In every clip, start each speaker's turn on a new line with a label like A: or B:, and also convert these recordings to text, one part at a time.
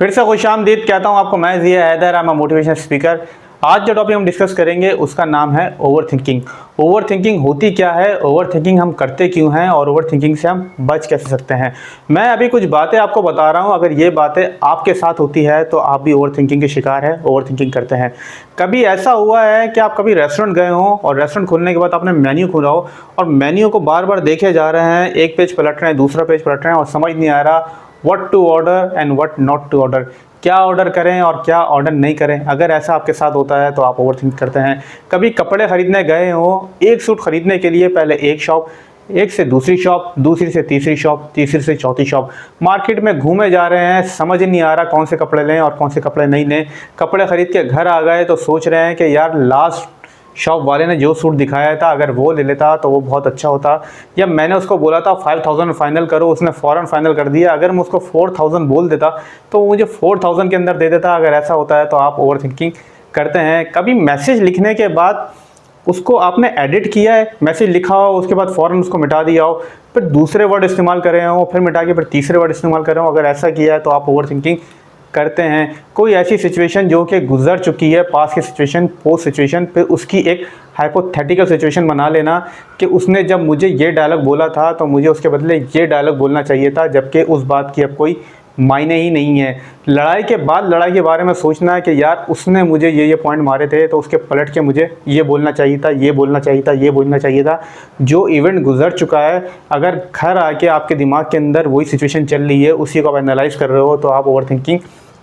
A: फिर से खुशामदीद कहता हूँ आपको। मैं Zia Haider, I am motivational speaker. आज जो टॉपिक हम डिस्कस करेंगे उसका नाम है ओवर थिंकिंग। ओवर थिंकिंग होती क्या है, ओवर थिंकिंग हम करते क्यों हैं और ओवर थिंकिंग से हम बच कैसे सकते हैं। मैं अभी कुछ बातें आपको बता रहा हूँ, अगर ये बातें आपके साथ होती है तो आप भी ओवर थिंकिंग के शिकार है, ओवर थिंकिंग करते हैं। कभी ऐसा हुआ है कि आप कभी रेस्टोरेंट गए हो और रेस्टोरेंट खोलने के बाद आपने मेन्यू खोला हो और मेन्यू को बार बार देखे जा रहे हैं, एक पेज पलट रहे हैं, दूसरा पेज पलट रहे हैं और समझ नहीं आ रहा what to order and what not to order, क्या ऑर्डर करें और क्या ऑर्डर नहीं करें। अगर ऐसा आपके साथ होता है तो आप ओवर थिंक करते हैं। कभी कपड़े खरीदने गए हो, एक सूट खरीदने के लिए पहले एक शॉप, एक से दूसरी शॉप, दूसरी से तीसरी शॉप, तीसरी से चौथी शॉप, मार्केट में घूमे जा रहे हैं, समझ नहीं आ रहा कौन से कपड़े लें और कौन से कपड़े नहीं लें। कपड़े खरीद के घर आ गए तो सोच रहे हैं कि यार लास्ट शॉप वाले ने जो सूट दिखाया था अगर वो ले लेता तो वो बहुत अच्छा होता, या मैंने उसको बोला था 5000 में फाइनल करो, उसने फ़ौरन फाइनल कर दिया। अगर मैं उसको 4000 बोल देता तो वो मुझे 4000 के अंदर दे देता। अगर ऐसा होता है तो आप ओवर थिंकिंग करते हैं। कभी मैसेज लिखने के बाद उसको आपने एडिट किया है, मैसेज लिखा हो उसके बाद फ़ौरन उसको मिटा दिया हो, फिर दूसरे वर्ड इस्तेमाल कर रहे हो, फिर मिटा के फिर तीसरे वर्ड इस्तेमाल कर रहे हो, अगर ऐसा किया है तो आप ओवर थिंकिंग करते हैं। कोई ऐसी सिचुएशन जो कि गुजर चुकी है, पास की सिचुएशन, पोस्ट सिचुएशन, फिर उसकी एक हाइपोथेटिकल सिचुएशन बना लेना कि उसने जब मुझे ये डायलॉग बोला था तो मुझे उसके बदले ये डायलॉग बोलना चाहिए था, जबकि उस बात की अब कोई मायने ही नहीं है। लड़ाई के बाद लड़ाई के बारे में सोचना है कि यार उसने मुझे ये पॉइंट मारे थे तो उसके पलट के मुझे ये बोलना चाहिए था, ये बोलना चाहिए था, ये बोलना चाहिए था। जो इवेंट गुजर चुका है, अगर घर आके आपके दिमाग के अंदर वही सिचुएशन चल रही है, उसी को आप एनालाइज कर रहे हो तो आप ओवर थिंकिंग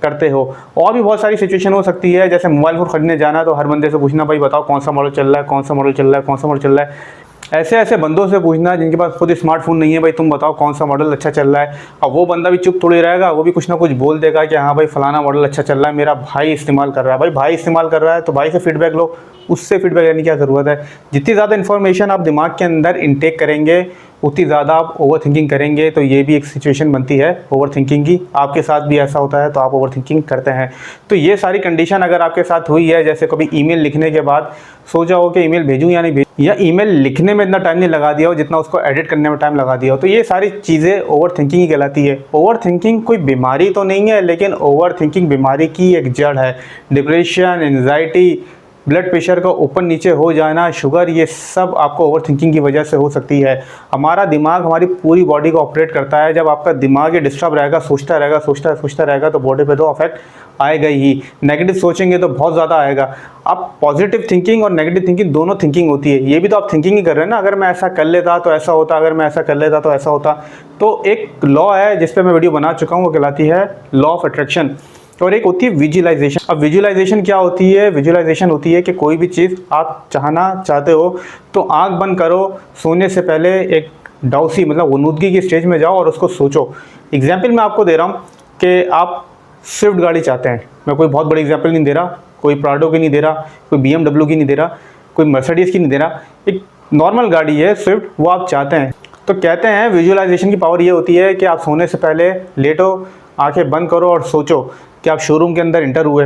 A: करते हो। और भी बहुत सारी सिचुएशन हो सकती है, जैसे मोबाइल फ़ोन खरीदने जाना तो हर बंदे से पूछना भाई बताओ कौन सा मॉडल चल रहा है, कौन सा मॉडल चल रहा है, कौन सा मॉडल चल रहा है। ऐसे ऐसे बंदों से पूछना जिनके पास खुद स्मार्टफोन नहीं है, भाई तुम बताओ कौन सा मॉडल अच्छा चल रहा है। अब वो बंदा भी चुप थोड़ी रहेगा, वो भी कुछ ना कुछ बोल देगा कि हाँ भाई फलाना मॉडल अच्छा चल रहा है, मेरा भाई इस्तेमाल कर रहा है। भाई भाई इस्तेमाल कर रहा है तो भाई से फीडबैक लो, उससे फीडबैक लेने की क्या ज़रूरत है। जितनी ज़्यादा इन्फॉर्मेशन आप दिमाग के अंदर इनटेक करेंगे उतनी ज़्यादा आप ओवर थिंकिंग करेंगे। तो ये भी एक सिचुएशन बनती है ओवर थिंकिंग की। आपके साथ भी ऐसा होता है तो आप ओवर थिंकिंग करते हैं। तो ये सारी कंडीशन अगर आपके साथ हुई है, जैसे कभी ईमेल लिखने के बाद सोचा हो कि ईमेल भेजूं या नहीं भेजूं, या ईमेल लिखने में इतना टाइम नहीं लगा दिया हो जितना उसको एडिट करने में टाइम लगा दिया हो, तो ये सारी चीज़ें ओवर थिंकिंग ही कहलाती है। ओवर थिंकिंग कोई बीमारी तो नहीं है, लेकिन ओवर थिंकिंग बीमारी की एक जड़ है। डिप्रेशन, एंजाइटी, ब्लड प्रेशर का ऊपर नीचे हो जाना, शुगर, ये सब आपको ओवर थिंकिंग की वजह से हो सकती है। हमारा दिमाग हमारी पूरी बॉडी को ऑपरेट करता है। जब आपका दिमाग ये डिस्टर्ब रहेगा, सोचता रहेगा, सोचता रहेगा, तो बॉडी पे तो अफेक्ट आएगा ही। नेगेटिव सोचेंगे तो बहुत ज़्यादा आएगा। आप पॉजिटिव थिंकिंग और नेगेटिव थिंकिंग दोनों थिंकिंग होती है। ये भी तो आप थिंकिंग ही कर रहे हैं ना, अगर मैं ऐसा कर लेता तो ऐसा होता, अगर मैं ऐसा कर लेता तो ऐसा होता। तो एक लॉ है जिस पर मैं वीडियो बना चुका हूँ, वो कहलाती है लॉ ऑफ अट्रैक्शन। और एक होती है विजुअलाइजेशन। अब विजुअलाइजेशन क्या होती है? विजुअलाइजेशन होती है कि कोई भी चीज़ आप चाहना चाहते हो तो आंख बंद करो, सोने से पहले एक डाउसी मतलब वनूदगी की स्टेज में जाओ और उसको सोचो। एग्जाम्पल मैं आपको दे रहा हूँ कि आप स्विफ्ट गाड़ी चाहते हैं। मैं कोई बहुत बड़ी एग्जाम्पल नहीं दे रहा, कोई प्राडो की नहीं दे रहा, कोई BMW की नहीं दे रहा, कोई मर्सिडीज़ की नहीं दे रहा, एक नॉर्मल गाड़ी है स्विफ्ट, वो आप चाहते हैं। तो कहते हैं विजुअलाइजेशन की पावर ये होती है कि आप सोने से पहले लेटो, आंखें बंद करो और सोचो कि आप शोरूम के अंदर इंटर हुए,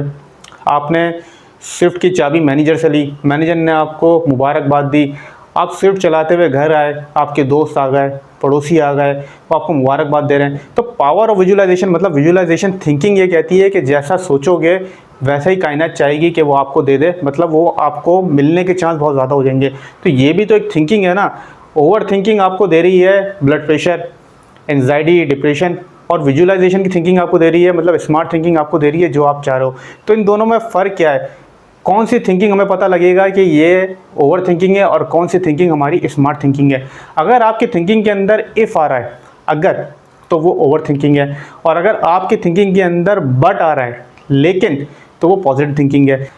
A: आपने स्विफ्ट की चाबी मैनेजर से ली, मैनेजर ने आपको मुबारकबाद दी, आप स्विफ्ट चलाते हुए घर आए, आपके दोस्त आ गए, पड़ोसी आ गए, वो आपको मुबारकबाद दे रहे हैं। तो पावर ऑफ विजुअलाइजेशन मतलब विजुअलाइजेशन थिंकिंग ये कहती है कि जैसा सोचोगे वैसा ही कायनात चाहेगी कि वो आपको दे दे, मतलब वो आपको मिलने के चांस बहुत ज़्यादा हो जाएंगे। तो ये भी तो एक थिंकिंग है ना। ओवर थिंकिंग आपको दे रही है ब्लड प्रेशर, एंजाइटी, डिप्रेशन, और विजुअलाइजेशन की थिंकिंग आपको दे रही है मतलब स्मार्ट थिंकिंग आपको दे रही है जो आप चाह रहे हो। तो इन दोनों में फ़र्क क्या है? कौन सी थिंकिंग हमें पता लगेगा कि ये ओवर थिंकिंग है और कौन सी थिंकिंग हमारी स्मार्ट थिंकिंग है। अगर आपकी थिंकिंग के अंदर इफ़ आ रहा है अगर, तो वो ओवर थिंकिंग है, और अगर आपकी थिंकिंग के अंदर बट आ रहा है लेकिन, तो वो पॉजिटिव थिंकिंग है।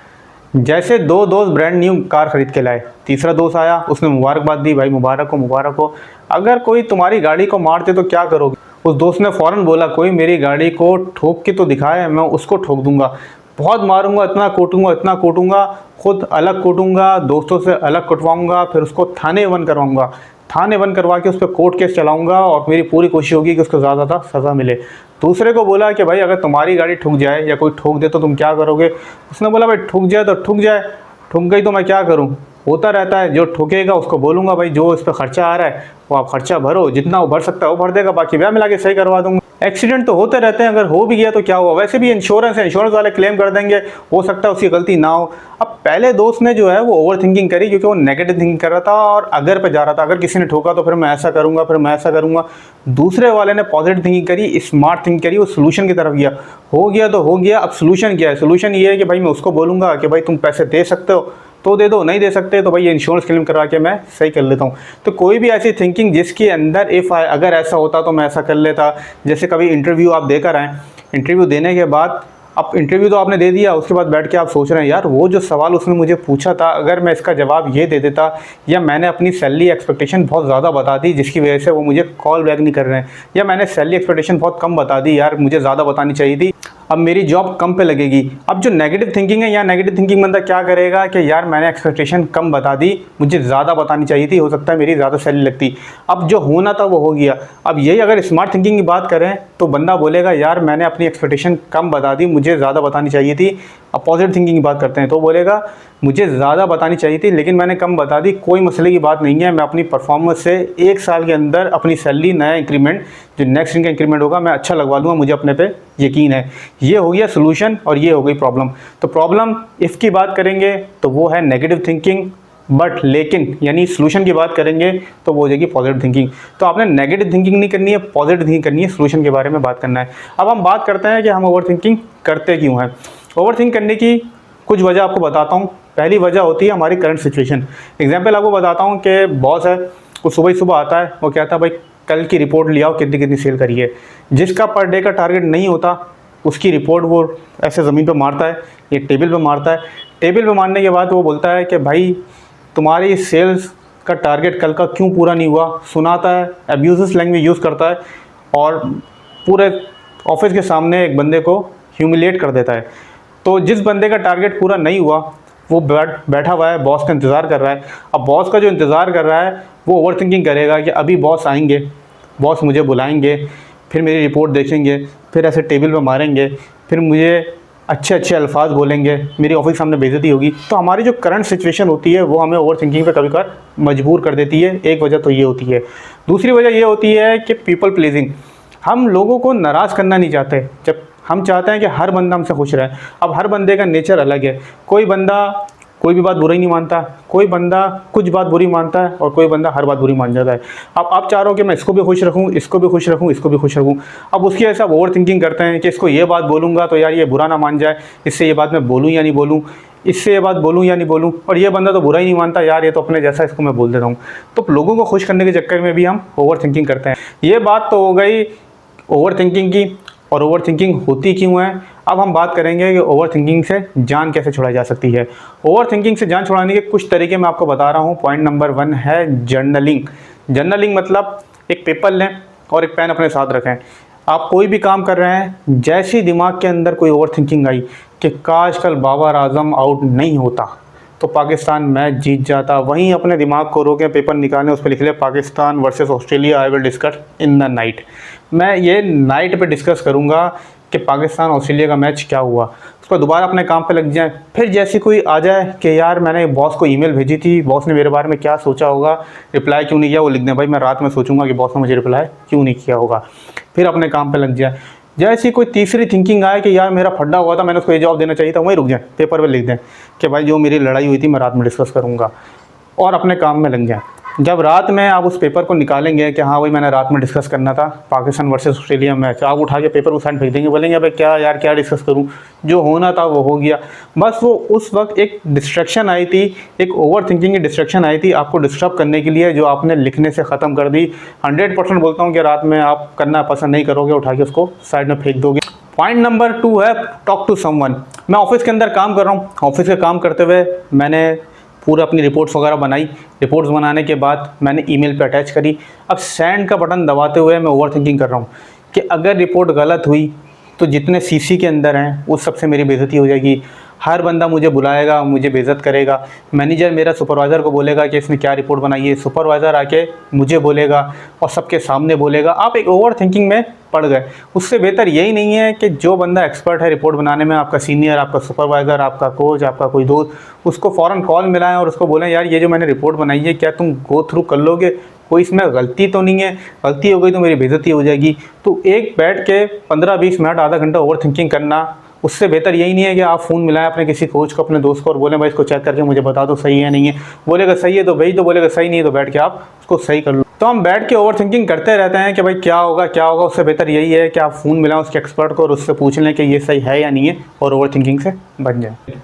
A: जैसे दो दोस्त ब्रांड न्यू कार खरीद के लाए, तीसरा दोस्त आया, उसने मुबारकबाद दी, भाई मुबारक हो मुबारक हो। अगर कोई तुम्हारी गाड़ी को मारते तो क्या करोगे? उस दोस्त ने फ़ौरन बोला कोई मेरी गाड़ी को ठोक के तो दिखाए, मैं उसको ठोक दूंगा, बहुत मारूंगा, इतना कोटूंगा, खुद अलग कोटूंगा, दोस्तों से अलग कटवाऊंगा, फिर उसको थाने वन करवाऊंगा, थाने वन करवा के उस पर कोर्ट केस चलाऊंगा और मेरी पूरी कोशिश होगी कि उसको ज़्यादा सज़ा मिले। दूसरे को बोला कि भाई अगर तुम्हारी गाड़ी ठुक जाए या कोई ठोक दे तो तुम क्या करोगे? उसने बोला भाई ठुक जाए तो ठुक जाए, ठुक गई तो मैं क्या करूँ, होता रहता है। जो ठोकेगा उसको बोलूँगा भाई जो इस पर खर्चा आ रहा है वो आप खर्चा भरो, जितना वो भर सकता है वो भर देगा, बाकी ब्याह मिला के सही करवा दूँगा। एक्सीडेंट तो होते रहते हैं, अगर हो भी गया तो क्या हुआ, वैसे भी इंश्योरेंस है, इंश्योरेंस वाले क्लेम कर देंगे, हो सकता है उसकी गलती ना हो। अब पहले दोस्त ने जो है वो ओवर थिंकिंग करी क्योंकि वो नेगेटिव थिंकिंग कर रहा था और अगर पे जा रहा था, अगर किसी ने ठोका तो फिर मैं ऐसा करूँगा, फिर मैं ऐसा करूँगा। दूसरे वाले ने पॉजिटिव थिंकिंग करी, स्मार्ट थिंकिंग करी, वो सोल्यूशन की तरफ गया। हो गया तो हो गया, अब सोल्यूशन क्या है? सोल्यूशन ये है कि भाई मैं उसको बोलूँगा कि भाई तुम पैसे दे सकते हो तो दे दो, नहीं दे सकते तो भाई ये इंश्योरेंस क्लेम करवा के मैं सही कर लेता हूँ। तो कोई भी ऐसी थिंकिंग जिसके अंदर अगर ऐसा होता तो मैं ऐसा कर लेता। जैसे कभी इंटरव्यू आप देकर आएँ, इंटरव्यू देने के बाद अब इंटरव्यू तो आपने दे दिया, उसके बाद बैठ के आप सोच रहे हैं यार वो जो सवाल उसने मुझे पूछा था, अगर मैं इसका जवाब ये दे देता, या मैंने अपनी सैलरी एक्सपेक्टेशन बहुत ज़्यादा बता दी जिसकी वजह से वो मुझे कॉल बैक नहीं कर रहे हैं, या मैंने सैलरी एक्सपेक्टेशन बहुत कम बता दी, यार मुझे ज़्यादा बतानी चाहिए थी, अब मेरी जॉब कम पे लगेगी। अब जो नेगेटिव थिंकिंग है, या नेगेटिव थिंकिंग बंदा क्या करेगा कि यार मैंने एक्सपेक्टेशन कम बता दी, मुझे ज़्यादा बतानी चाहिए थी, हो सकता है मेरी ज़्यादा सैलरी लगती। अब जो होना था वो हो गया। अब यही अगर स्मार्ट थिंकिंग की बात करें तो बंदा बोलेगा यार मैंने अपनी एक्सपेक्टेशन कम बता दी, मुझे ज़्यादा बतानी चाहिए थी। अब पॉजिटिव थिंकिंग की बात करते हैं तो बोलेगा मुझे ज़्यादा बतानी चाहिए थी लेकिन मैंने कम बता दी, कोई मसले की बात नहीं है, मैं अपनी परफॉर्मेंस से 1 साल के अंदर अपनी सैलरी नया इंक्रीमेंट जो नेक्स्ट इनका इंक्रीमेंट होगा मैं अच्छा लगवा लूँगा, मुझे अपने पे यकीन है। ये हो गया सोल्यूशन और ये हो गई प्रॉब्लम। तो प्रॉब्लम इफ़ की बात करेंगे तो वो है नेगेटिव थिंकिंग, बट लेकिन यानी सोल्यूशन की बात करेंगे तो वो हो जाएगी पॉजिटिव थिंकिंग। तो आपने नेगेटिव थिंकिंग नहीं करनी है, पॉजिटिव थिंकिंग करनी है, सोल्यूशन के बारे में बात करना है। अब हम बात करते हैं कि हम ओवर थिंकिंग करते क्यों हैं। ओवर थिंक करने की कुछ वजह आपको बताता हूँ। पहली वजह होती है हमारी करंट सिचुएशन। एग्जाम्पल आपको बताता हूँ कि बॉस है, वो सुबह ही सुबह आता है, वो कहता है भाई कल की रिपोर्ट ले आओ, कितनी कितनी सेल करी है। जिसका पर डे का टारगेट नहीं होता उसकी रिपोर्ट वो ऐसे ज़मीन पे मारता है, ये टेबल पे मारता है। टेबल पे मारने के बाद वो बोलता है कि भाई तुम्हारी सेल्स का टारगेट कल का क्यों पूरा नहीं हुआ, सुनाता है, अब्यूज़िव लैंग्वेज यूज़ करता है और पूरे ऑफिस के सामने एक बंदे को ह्यूमिलेट कर देता है। तो जिस बंदे का टारगेट पूरा नहीं हुआ वो बैठा हुआ है, बॉस का इंतज़ार कर रहा है। अब बॉस का जो इंतज़ार कर रहा है वो ओवर थिंकिंग करेगा कि अभी बॉस आएंगे, बॉस मुझे बुलाएंगे, फिर मेरी रिपोर्ट देखेंगे, फिर ऐसे टेबल पे मारेंगे, फिर मुझे अच्छे अच्छे अल्फाज बोलेंगे, मेरी ऑफिस सामने बेइज्जती होगी। तो हमारी जो करंट सिचुएशन होती है वो हमें ओवर थिंकिंग पे कभी कभार मजबूर कर देती है। एक वजह तो ये होती है। दूसरी वजह ये होती है कि पीपल प्लीजिंग। हम लोगों को नाराज़ करना नहीं चाहते, जब हम चाहते हैं कि हर बंदा हमसे खुश रहे। अब हर बंदे का नेचर अलग है, कोई बंदा कोई भी बात बुरी नहीं मानता, कोई बंदा कुछ बात बुरी मानता है और कोई बंदा हर बात बुरी मान जाता है। अब आप चाह रहे हो कि मैं इसको भी खुश रखूं, इसको भी खुश रखूं, इसको भी खुश रखूं। अब उसकी ऐसा ओवर थिंकिंग करते हैं कि इसको ये बात बोलूँगा तो यार ये बुरा ना मान जाए, इससे ये बात मैं बोलूँ या नहीं बोलूँ, इससे ये बात बोलूँ या नहीं बोलूँ, और ये बंदा तो बुरा ही नहीं मानता, यार ये तो अपने जैसा, इसको मैं बोल देता हूँ। तो लोगों को खुश करने के चक्कर में भी हम ओवर थिंकिंग करते हैं। ये बात तो हो गई ओवर थिंकिंग की। और ओवर थिंकिंग होती क्यों है। अब हम बात करेंगे कि ओवर थिंकिंग से जान कैसे छुड़ाई जा सकती है। ओवर थिंकिंग से जान छुड़ाने के कुछ तरीके मैं आपको बता रहा हूँ। पॉइंट नंबर 1 है जर्नलिंग। जर्नलिंग मतलब एक पेपर लें और एक पेन अपने साथ रखें। आप कोई भी काम कर रहे हैं, जैसे ही दिमाग के अंदर कोई ओवर थिंकिंग आई कि काश कल बाबर आजम आउट नहीं होता तो पाकिस्तान मैच जीत जाता, वहीं अपने दिमाग को रोकें, पेपर निकालें, उस पर लिख लें Pakistan versus Australia, I will discuss in the night. मैं ये नाइट पे डिस्कस करूँगा कि पाकिस्तान ऑस्ट्रेलिया का मैच क्या हुआ। उस पर दोबारा अपने काम पे लग जाएं। फिर जैसे कोई आ जाए कि यार मैंने बॉस को ईमेल भेजी थी, बॉस ने मेरे बारे में क्या सोचा होगा, रिप्लाई क्यों नहीं किया, वो लिख दें भाई मैं रात में सोचूंगा कि बॉस ने मुझे रिप्लाई क्यों नहीं किया होगा। फिर अपने काम पे लग जाए। जैसे कोई तीसरी थिंकिंग आए कि यार मेरा फड्डा हुआ था, मैंने उसको ये जवाब देना चाहिए था, वहीं रुक जाएं, पेपर पे लिख दें कि भाई जो मेरी लड़ाई हुई थी मैं रात में डिस्कस करूँगा, और अपने काम में लग जाएं। जब रात में आप उस पेपर को निकालेंगे कि हाँ भाई मैंने रात में डिस्कस करना था पाकिस्तान वर्सेस ऑस्ट्रेलिया मैच, आप उठा के पेपर को साइड फेंक देंगे, बोलेंगे भाई क्या यार क्या डिस्कस करूँ, जो होना था वो हो गया। बस वो उस वक्त एक डिस्ट्रैक्शन आई थी, एक ओवर थिंकिंग की डिस्ट्रैक्शन आई थी आपको डिस्टर्ब करने के लिए, जो आपने लिखने से ख़त्म कर दी। 100% बोलता हूँ कि रात में आप करना पसंद नहीं करोगे, उठा के उसको साइड में फेंक दोगे। पॉइंट नंबर 2 है टॉक टू समवन। मैं ऑफिस के अंदर काम कर रहा हूँ, ऑफिस का काम करते हुए मैंने पूरा अपनी रिपोर्ट्स वगैरह बनाई। रिपोर्ट्स बनाने के बाद मैंने ईमेल पे अटैच करी। अब सेंड का बटन दबाते हुए मैं ओवर थिंकिंग कर रहा हूँ कि अगर रिपोर्ट गलत हुई तो जितने सीसी के अंदर हैं उस सबसे मेरी बेइज्जती हो जाएगी, हर बंदा मुझे बुलाएगा, मुझे बेइज्जत करेगा, मैनेजर मेरा सुपरवाइज़र को बोलेगा कि इसने क्या रिपोर्ट बनाई है, सुपरवाइज़र आके मुझे बोलेगा और सबके सामने बोलेगा। आप एक ओवर थिंकिंग में पड़ गए। उससे बेहतर यही नहीं है कि जो बंदा एक्सपर्ट है रिपोर्ट बनाने में, आपका सीनियर, आपका सुपरवाइज़र, आपका कोच, आपका कोई दोस्त, उसको फ़ौरन कॉल मिलाएं और उसको बोलें यार ये जो मैंने रिपोर्ट बनाई है क्या तुम गो थ्रू कर लोगे, कोई इसमें गलती तो नहीं है, गलती हो गई तो मेरी बेइज्जती हो जाएगी। तो एक बैठ के 15-20 मिनट आधा घंटा ओवर थिंकिंग करना, उससे बेहतर यही नहीं है कि आप फ़ोन मिलाएं अपने किसी कोच को, अपने दोस्त को, और बोलें भाई इसको चेक करके मुझे बता दो सही है नहीं है। बोलेगा सही है तो भाई, तो बोलेगा सही नहीं है तो बैठ के आप उसको सही कर लो। तो हम बैठ के ओवर थिंकिंग करते रहते हैं कि भाई क्या होगा क्या होगा। उससे बेहतर यही है कि आप फ़ोन मिलाएं उसके एक्सपर्ट को और उससे पूछ लें कि ये सही है या नहीं है, और ओवर थिंकिंग से बच जाए।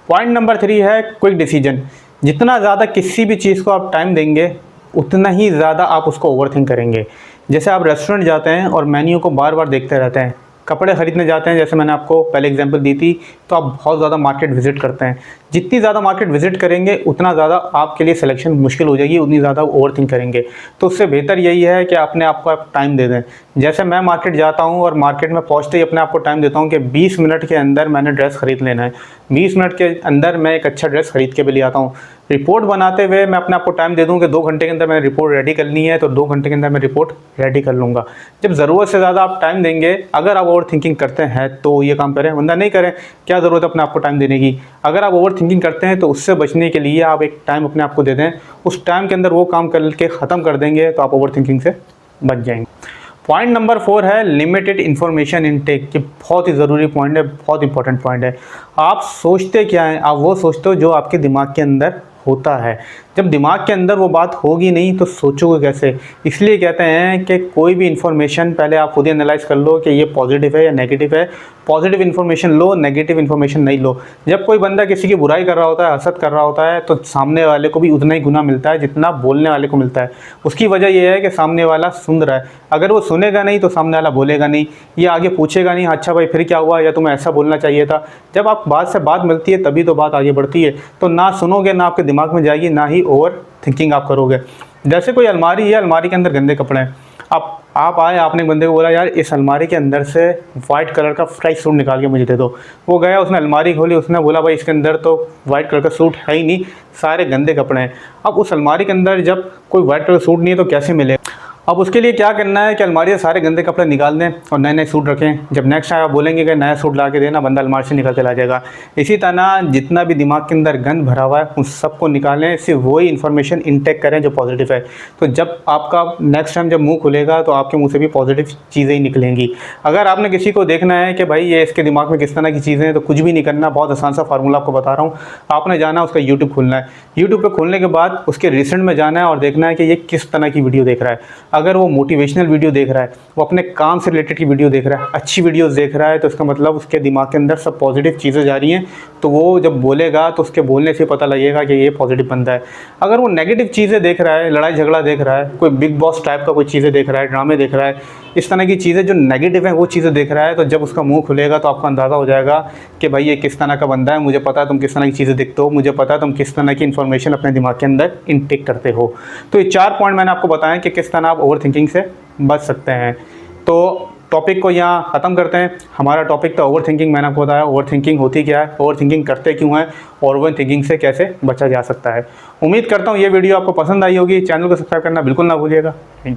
A: पॉइंट नंबर 3 है क्विक डिसीजन। जितना ज़्यादा किसी भी चीज़ को आप टाइम देंगे उतना ही ज़्यादा आप उसको ओवर थिंक करेंगे। जैसे आप रेस्टोरेंट जाते हैं और मेन्यू को बार बार देखते रहते हैं, कपड़े ख़रीदने जाते हैं, जैसे मैंने आपको पहले एग्जांपल दी थी, तो आप बहुत ज़्यादा मार्केट विजिट करते हैं। जितनी ज़्यादा मार्केट विजिट करेंगे उतना ज़्यादा आपके लिए सिलेक्शन मुश्किल हो जाएगी, उतनी ज़्यादा ओवर थिंक करेंगे। तो उससे बेहतर यही है कि अपने आप को आप टाइम दे दें। जैसे मैं मार्केट जाता हूँ और मार्केट में पहुँचते ही अपने आप को टाइम देता हूँ कि 20 मिनट के अंदर मैंने ड्रेस ख़रीद लेना है, 20 मिनट के अंदर मैं एक अच्छा ड्रेस ख़रीद के भी ले आता हूँ। रिपोर्ट बनाते हुए मैं अपने आप को टाइम दे दूँ कि 2 घंटे के अंदर मैंने रिपोर्ट रेडी करनी है, तो 2 घंटे के अंदर मैं रिपोर्ट रेडी कर लूँगा। जब ज़रूरत से ज़्यादा आप टाइम देंगे, अगर आप ओवर थिंकिंग करते हैं तो ये काम करें, वरना नहीं करें। क्या ज़रूरत है अपने आप को टाइम देने की? अगर आप ओवर थिंकिंग करते हैं तो उससे बचने के लिए आप एक टाइम अपने आप को दे दें, उस टाइम के अंदर वो काम करके ख़त्म कर देंगे तो आप ओवर थिंकिंग से बच जाएंगे। पॉइंट नंबर 4 है लिमिटेड इन्फॉर्मेशन इनटेक। ये बहुत ही ज़रूरी पॉइंट है, बहुत इंपॉर्टेंट पॉइंट है। आप सोचते क्या हैं? आप वो सोचते हो जो आपके दिमाग के अंदर होता है। जब दिमाग के अंदर वो बात होगी नहीं तो सोचोगे कैसे? इसलिए कहते हैं कि कोई भी इन्फॉर्मेशन पहले आप खुद ही एनालाइज कर लो कि ये पॉजिटिव है या नेगेटिव है। पॉजिटिव इन्फॉर्मेशन लो, नेगेटिव इन्फॉर्मेशन नहीं लो। जब कोई बंदा किसी की बुराई कर रहा होता है, हसद कर रहा होता है, तो सामने वाले को भी उतना ही गुना मिलता है जितना बोलने वाले को मिलता है। उसकी वजह यह है कि सामने वाला सुन रहा है। अगर वो सुनेगा नहीं तो सामने वाला बोलेगा नहीं, ये आगे पूछेगा नहीं, अच्छा भाई फिर क्या हुआ, या तुम्हें ऐसा बोलना चाहिए था। जब आप बात से बात मिलती है तभी तो बात आगे बढ़ती है। तो ना सुनोगे, ना आपके दिमाग में जाएगी, ना ही ओवर थिंकिंग आप करोगे। जैसे कोई अलमारी है, अलमारी के अंदर गंदे कपड़े हैं। आप आए, आपने एक बंदे को बोला यार इस अलमारी के अंदर से वाइट कलर का फ्रेश सूट निकाल के मुझे दे दो। वो गया, उसने अलमारी खोली, उसने बोला भाई इसके अंदर तो वाइट कलर का सूट है ही नहीं, सारे गंदे कपड़े हैं। अब उस अलमारी के अंदर जब कोई वाइट कलर का सूट नहीं है तो कैसे मिलेगा? अब उसके लिए क्या करना है कि अलमारी से सारे गंदे कपड़े निकाल दें और नए नए सूट रखें। जब नेक्स्ट टाइम आप बोलेंगे कि नया सूट ला के देना, बंदा अलमारी से निकल के ला जाएगा। इसी तरह जितना भी दिमाग के अंदर गंद भरा हुआ है उन सबको निकालें, सिर्फ वही इन्फॉर्मेशन इनटेक करें जो पॉजिटिव है। तो जब आपका नेक्स्ट टाइम जब मुंह खुलेगा तो आपके मुंह से भी पॉजिटिव चीज़ें ही निकलेंगी। अगर आपने किसी को देखना है कि भाई ये इसके दिमाग में किस तरह की चीज़ें हैं, तो कुछ भी नहीं करना, बहुत आसान सा फार्मूला आपको बता रहा हूँ। आपने जाना, उसका यूट्यूब खोलना है। यूट्यूब पर खोलने के बाद उसके रिसेंट में जाना है और देखना है कि ये किस तरह की वीडियो देख रहा है। अगर वो मोटिवेशनल वीडियो देख रहा है, वो अपने काम से रिलेटेड की वीडियो देख रहा है, अच्छी वीडियोस देख रहा है, तो इसका मतलब उसके दिमाग के अंदर सब पॉजिटिव चीज़ें जा रही हैं। तो वो जब बोलेगा तो उसके बोलने से पता लगेगा कि ये पॉजिटिव बंदा है। अगर वो नेगेटिव चीज़ें देख रहा है, लड़ाई झगड़ा देख रहा है, कोई बिग बॉस टाइप का कोई चीज़ें देख रहा है, ड्रामे देख रहा है, इस तरह की चीज़ें जो नेगेटिव हैं वो चीज़ें देख रहा है, तो जब उसका मुंह खुलेगा तो आपको अंदाज़ा हो जाएगा कि भाई ये किस तरह का बंदा है। मुझे पता है तुम किस तरह की चीज़ें देखते हो, मुझे पता है तुम किस तरह की इन्फॉर्मेशन अपने दिमाग के अंदर इनटेक करते हो। तो ये 4 पॉइंट मैंने आपको बताया कि किस तरह आप ओवर थिंकिंग से बच सकते हैं। तो टॉपिक को यहाँ ख़त्म करते हैं। हमारा टॉपिक था ओवर थिंकिंग। मैंने आपको बताया ओवर थिंकिंग होती क्या है, ओवर थिंकिंग करते क्यों हैं, और ओवर थिंकिंग से कैसे बचा जा सकता है। उम्मीद करता हूँ ये वीडियो आपको पसंद आई होगी। चैनल को सब्सक्राइब करना बिल्कुल ना भूलिएगा। Thank you.